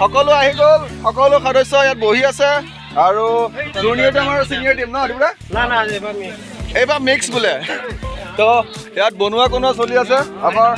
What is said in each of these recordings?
সকলো আহি গ'ল সকলো সদস্য ইয়াত বহি আছে আৰু জুনিয়ৰ টিম আৰু সিনিয়ৰ টিম ন দিবৰা না এইবাৰ মিক্স বোলে তো ইয়াত বনোৱা কোনো চলি আছে আমাৰ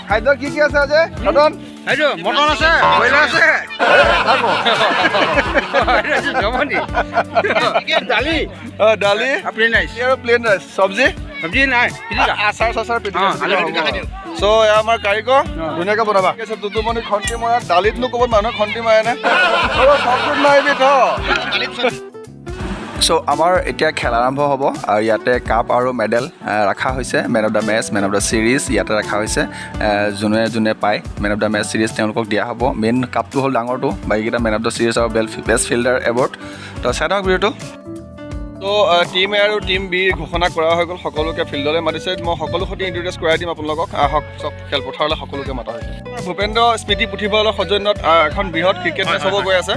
খাদ্য কি আছে আজি ৰতন এইটো মটন আছে কয়লা আছে জমনি দালি দালি প্লেন ৰাইচ আৰু প্লেন ৰাইচ চব্জি নাই আচাৰ চাচাৰ পিটিকা সো এয়া আমাৰ কাৰিকৰ ধুনীয়াকৈ বনাবা দুটুমনি খন্তি মৰা দালিতনো ক'ব মানুহ খন্তি মাৰেনে চব্জিত মাৰিবি থ চ' আমাৰ এতিয়া খেল আৰম্ভ হ'ব আৰু ইয়াতে কাপ আৰু মেডেল ৰখা হৈছে man of the match man of the series ইয়াতে ৰখা হৈছে যোনে যোনে পায় man of the match series তেওঁলোকক দিয়া হ'ব মেইন কাপটো হ'ল ডাঙৰটো বাকীকেইটা মেন অফ দ্য ছিৰিজ আৰু বেষ্ট ফিল্ডাৰ এৱাৰ্ড তো চাই থাকক ভিডিঅ'টো তো টিম এ আৰু টিম বি ঘোষণা কৰা হৈ গ'ল সকলোকে ফিল্ডলৈ মাতিছে মই সকলো সৈতে ইণ্ট্ৰডিউচ কৰাই দিম আপোনালোকক আহক চব খেলপথাৰলৈ সকলোকে মাতা হৈছে ভূপেন্দ্ৰ স্মৃতি পুথিভঁৰালৰ সৌজন্যত এখন বৃহৎ ক্ৰিকেট মেচ হ'ব গৈ আছে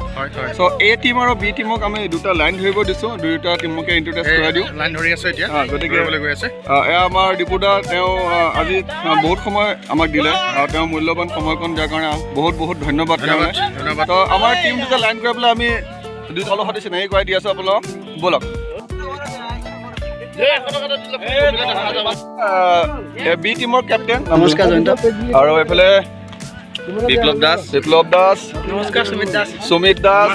চ' এ টিম আৰু বি টিমক আমি দুটা লাইন ধৰিব দিছোঁ দুয়োটা টিমকে ইণ্ট্ৰডিউচ কৰাই দিওঁ লাইন ধৰি আছে এতিয়া গতিকে গৈ আছে এয়া আমাৰ ডিপুদা তেওঁ আজি বহুত সময় আমাক দিলে আৰু তেওঁ মূল্যৱান সময়কণ দিয়াৰ কাৰণে বহুত ধন্যবাদ তেওঁলৈ তো আমাৰ টিম দুটা লাইন কৰি পেলাই আমি দুয়োফালৰ সৈতে চিনাকি কৰাই দি আছোঁ আপোনালোকক ব'লক বি টিমৰ কেপ্টেইন নমস্কাৰ জয়ন্ত আৰু এইফালে বিপ্লৱ দাস নমস্কাৰ সুমিত দাস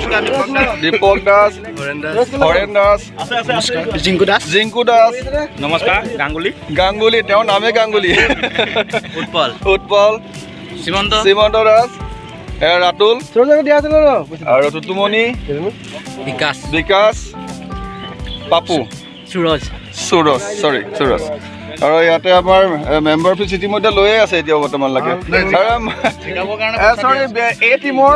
দীপক দাস হৰেণ দাস জিংকু দাস নমস্কাৰ গাংগুলী তেওঁৰ নামেই গাংগুলী উৎপল শ্ৰীমন্ত দাস ৰাতুল আৰু টুটুমণি বিকাশ পাপু সুৰজ আৰু ইয়াতে আমাৰ মেম্বাৰ ফিজ ইতিমধ্যে লৈয়ে আছে এতিয়া বৰ্তমানলৈকে এই টিমৰ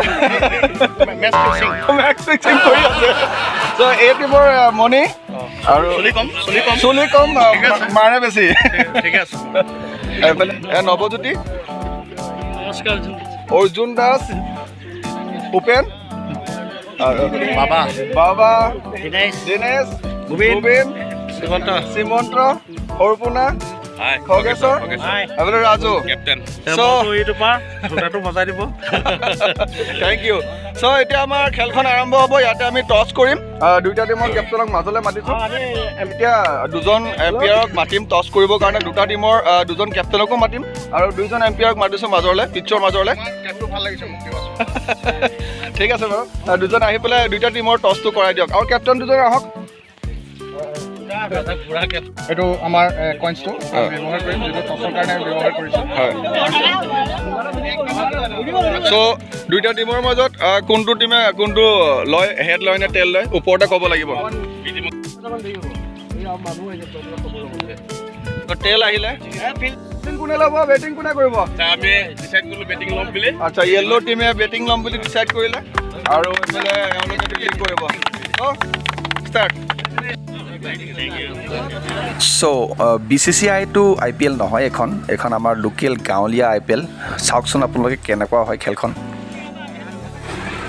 এই টিমৰ মণি আৰু চুলি কম মাৰে বেছি নৱজ্যোতি অৰ্জুন দাস ভূপেন বাবা দিনেশ ভূপেন শ্ৰীমন্ত সৰুপোনা খগেশ্বৰ আপোনাৰ ৰাজু থেংক ইউ চ' এতিয়া আমাৰ খেলখন আৰম্ভ হ'ব ইয়াতে আমি টছ কৰিম দুইটা টিমৰ কেপ্টেইনক মাজলৈ মাতিছোঁ এতিয়া দুজন এম্পায়াৰক মাতিম টছ কৰিবৰ কাৰণে দুটা টিমৰ দুজন কেপ্টেইনকো মাতিম আৰু দুইজন এম্পায়াৰক মাতিছোঁ মাজলৈ পিটছৰ মাজলৈ ঠিক আছে বাৰু দুজন আহি পেলাই দুইটা টিমৰ টছটো কৰাই দিয়ক আৰু কেপ্টেইন দুজন আহক এইটো আমাৰ কইন্সটো ব্যৱহাৰ কৰিম যিটো টছৰ কাৰণে ব্যৱহাৰ কৰিছোঁ চ' দুইটা টিমৰ মাজত কোনটো টিমে কোনটো লয় হেড লয় নে টেল লয় ওপৰতে ক'ব লাগিব টেল আহিলে কোনে ল'ব বেটিং কোনে কৰিব আচ্ছা য়েল্ল' টিমে বেটিং ল'ম বুলি ডিচাইড কৰিলে আৰু এইফালে এওঁলোকে ফিল্ডিং কৰিব ষ্টাৰ্ট চ' BCCI টো IPL নহয় এখন আমাৰ লোকেল গাঁৱলীয়া IPL চাওকচোন আপোনালোকে কেনেকুৱা হয় খেলখন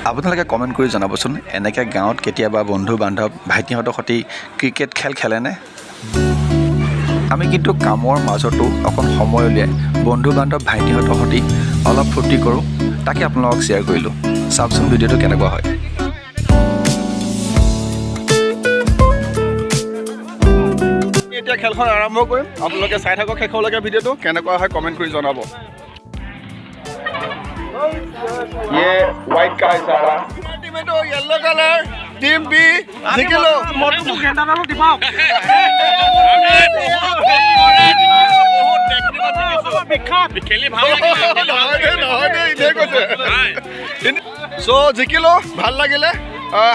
আপোনালোকে কমেণ্ট কৰি জনাবচোন এনেকৈ গাঁৱত কেতিয়াবা বন্ধু বান্ধৱ ভাইটিহঁতৰ সৈতে ক্ৰিকেট খেল খেলেনে আমি কিন্তু কামৰ মাজতো অকণ সময় উলিয়াই বন্ধু বান্ধৱ ভাইটিহঁতৰ সৈতে অলপ ফূৰ্তি কৰোঁ তাকে আপোনালোকক শ্বেয়াৰ কৰিলোঁ চাওকচোন ভিডিঅ'টো কেনেকুৱা হয় এতিয়া খেলখন আৰম্ভ কৰিম আপোনালোকে চাই থাকক শেষলৈকে ভিডিঅ'টো কেনেকুৱা হয় কমেণ্ট কৰি জনাব ये व्हाइट का इशारा टीम तो yellow colour team B জিকিলো Motu ঘেন্টা নালো দিবাও বহুত টেকনিক খেলি ভাল লাগিলে নহয় ইনে কৈছে সো জিকিলো ভাল লাগিলে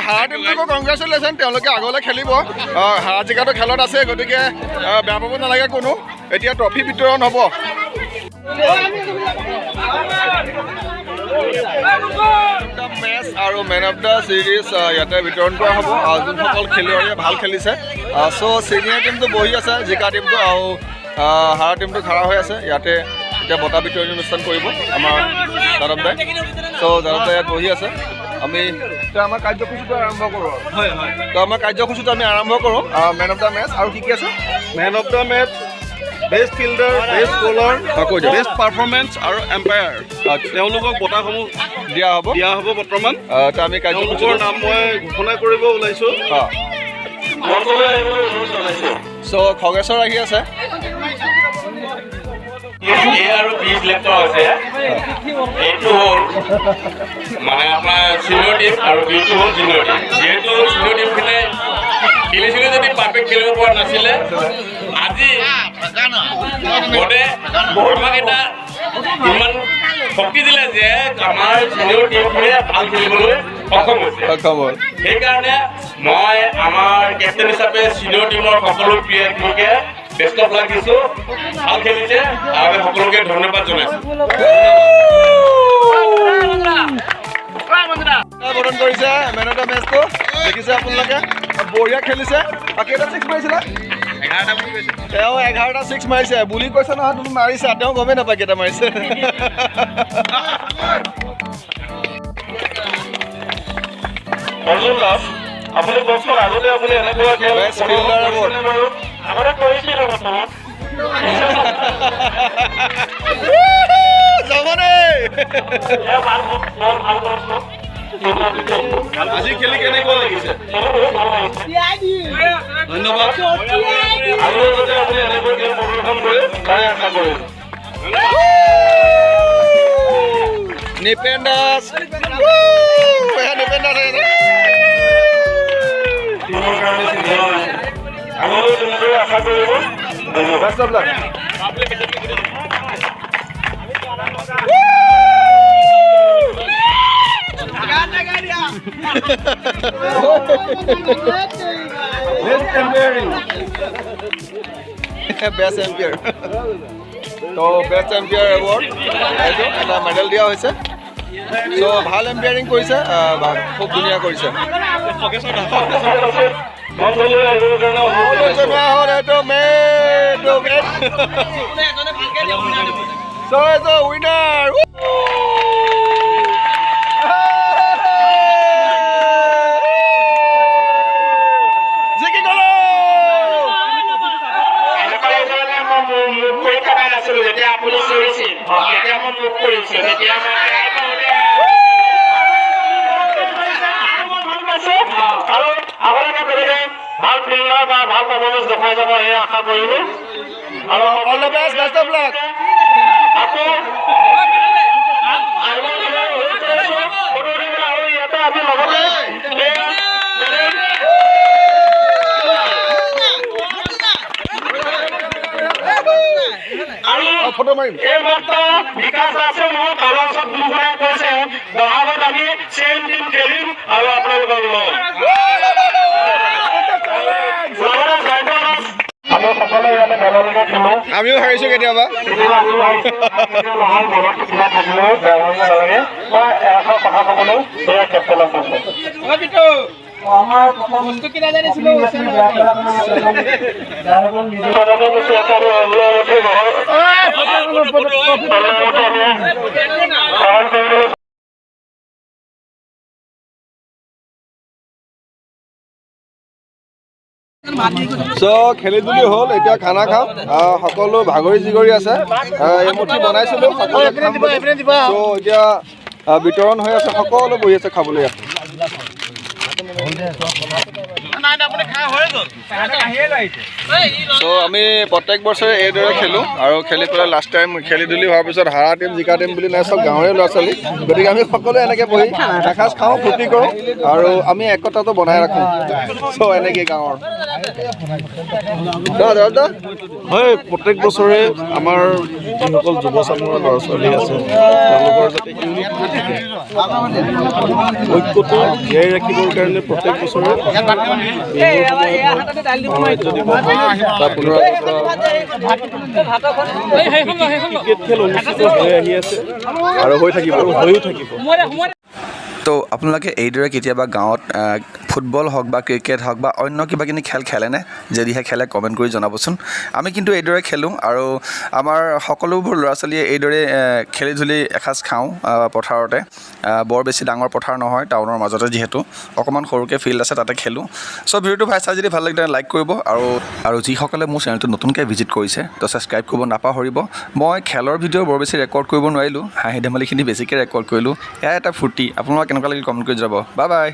হাৰা টিমটোকো কংগ্ৰেচুলেশ্যন তেওঁলোকে আগলৈ খেলিব হাৰা জিকাটো খেলত আছে গতিকে বেয়া পাব নালাগে কোনো এতিয়া ট্ৰফি বিতৰণ হ'ব মেচ আৰু মেন অফ দ্য ছিৰিজ ইয়াতে বিতৰণ কৰা হ'ব যোনসকল খেলুৱৈয়ে ভাল খেলিছে চ' ছিনিয়ৰ টিমটো বহি আছে জিকা টিমটো আৰু হাৰা টিমটো খাৰা হৈ আছে ইয়াতে এতিয়া বঁটা বিতৰণী অনুষ্ঠান কৰিব আমাৰ যাদৱ দাই চ' যাদৱ দাই ইয়াত বহি আছে আমি আমাৰ কাৰ্যসূচীটো আৰম্ভ কৰোঁ তো আমাৰ কাৰ্যসূচীটো আমি আৰম্ভ কৰোঁ মেন অফ দ্য মেচ আৰু কি আছে man of the match best fielder best bowler best performance আৰু এম্পায়াৰ তেওঁলোকক বঁটাসমূহ দিয়া হ'ব বৰ্তমান। এতিয়া আমি তেওঁলোকৰ নাম মই ঘোষণা কৰিব ওলাইছোঁ। চ' খগেশ্বৰ আহি আছে। আৰু 20 লেপটপ আছে। এইটো হ'ল মানে আপোনাৰ চিনিয়ৰ টিম আৰু বিটো হ'ল জুনিয়ৰ টিম। যিহেতু চিনিয়ৰ টিমখিনে খেলিছিলে যদি পাৰফেক্ট খেলিব পৰা নাছিলে, আজি আমাক এটা ইমান শক্তি দিলে যে আমাৰ চিনিয়ৰ টিমখিনিয়ে ভাল খেলিবলৈ সক্ষম হৈছে। সেইকাৰণে মই আমাৰ কেপ্টেইন হিচাপে চিনিয়ৰ টিমৰ সকলো প্লেয়াৰখিনিকে বেষ্ট অফ লাক দিছোঁ। ভাল খেলিছে আৰু আমি সকলোকে ধন্যবাদ জনাইছোঁ। বৰণ কৰিছে মেন অফ দ্য মেচটো দেখিছে আপোনালোকে, বঢ়িয়া খেলিছে। কেইটা 6 মাৰিছিলে? 11টা। তেওঁ 11টা 6 মাৰিছে বুলি কৈছে নহয়, তুমি মাৰিছা। তেওঁ গমেই নাপায় কেইটা মাৰিছে। আপুনি বছৰ আগতে আপুনি এনেকুৱা খেল আগতে কৰিছিলে বৰ্তমান আজি খেলি কেনেকুৱা লাগিছে? ধন্যবাদ। আৰু যাতে আপুনি এনেকৈ খেল প্ৰদৰ্শন কৰে তাৰে আশা কৰিম। নিপেন্দাস আগলৈ তেনেদৰে আশা কৰিব। Best ampere. তো বেষ্ট এম্পিয়াৰ এৱাৰ্ড এইটো এটা মেডেল দিয়া হৈছে। চ' ভাল এম্পিয়াৰিং কৰিছে, খুব ধুনীয়া কৰিছে। উইনাৰ যেতিয়া আপুনি কৰিছিল তেতিয়া মই মুখ কৰিছিল তেতিয়া আৰু আপোনালোকে বেলেগে ভাল ফিল্ডাৰ বা ভাল পাৰফৰ্মেঞ্চ দেখাই যাব এই আশা কৰিলোঁ। আৰু all the best, best of luck. আকৌ আৰু ইয়াতে আমি লগতে ফটো মাৰিম। এই মাত্ৰ বিকাশ আছে মোৰ কালৰ চব দুখনাই কৈছে বহাগত আমি চেম টিম খেলিম আৰু আপোনালোকৰ লগত আমি সকলোৱে ইয়াতে ভাললৈকে খেলোঁ। আমিও হাৰিছোঁ কেতিয়াবা। থাকিলেও বেয়া ভাবিব নালাগে। মই এষাৰ কথা ক'বলৈ সেয়া কেপ্টেইনক কৈছোঁ। আমাৰ বস্তু কিনা জানিছিলোঁ চ' খেলি ধূলি হ'ল, এতিয়া খানা খাম। সকলো ভাগৰি জিগৰি আছে। এমুঠি বনাইছিলোঁ সকলোৱে খাম বুলি। চ' এতিয়া বিতৰণ হৈ আছে, সকলো বহি আছে খাবলৈ ইয়াত। চ' আমি প্ৰত্যেক বছৰে এইদৰে খেলোঁ আৰু খেলি পেলাই লাষ্ট টাইম খেলি ধূলি হোৱাৰ পিছত হাৰা টিম জিকা টিম বুলি নাই, চব গাঁৱৰে ল'ৰা ছোৱালী। গতিকে আমি সকলোৱে এনেকৈ বহি এসাঁজ খাওঁ, ফূৰ্তি কৰোঁ আৰু আমি একতাটো বনাই ৰাখোঁ। চ' এনেকৈ গাঁৱৰ হয়, প্ৰত্যেক বছৰে আমাৰ যিসকল যুৱ চামৰ ল'ৰা ছোৱালী আছে তেওঁলোকৰ যাতে ইউনিটি থাকে, ঐক্যটো জীয়াই ৰাখিবৰ কাৰণে প্ৰত্যেক বছৰে ক্ৰিকেট খেল অনুষ্ঠিত হৈ আহি আছে আৰু হৈ থাকিব আৰু হৈও থাকিব। তো আপোনালোকে এইদৰে কেতিয়াবা গাঁৱত ফুটবল হওক বা ক্ৰিকেট হওক বা অন্য কিবা কিনি খেল খেলেনে যদিহে খেলে কমেণ্ট কৰি জনাবচোন আমি কিন্তু এইদৰে খেলোঁ আৰু আমাৰ সকলোবোৰ ল'ৰা ছোৱালীয়ে এইদৰে খেলি ধূলি এসাঁজ খাওঁ পথাৰতে বৰ বেছি ডাঙৰ পথাৰ নহয় টাউনৰ মাজতে যিহেতু অকণমান সৰুকৈ ফিল্ড আছে তাতে খেলোঁ চ' ভিডিঅ'টো ভাই চাই যদি ভাল লাগে লাইক কৰিব আৰু যিসকলে মোৰ চেনেলটো নতুনকৈ ভিজিট কৰিছে তো ছাবস্ক্ৰাইব কৰিব নাপাহৰিব মই খেলৰ ভিডিঅ' বৰ বেছি ৰেকৰ্ড কৰিব নোৱাৰিলোঁ হাঁহি ধেমালিখিনি বেছিকৈ ৰেকৰ্ড কৰিলোঁ এয়া এটা ফূৰ্তি আপোনালোকক কেনেকুৱা লাগিল কমেণ্ট কৰি যাব বাই বাই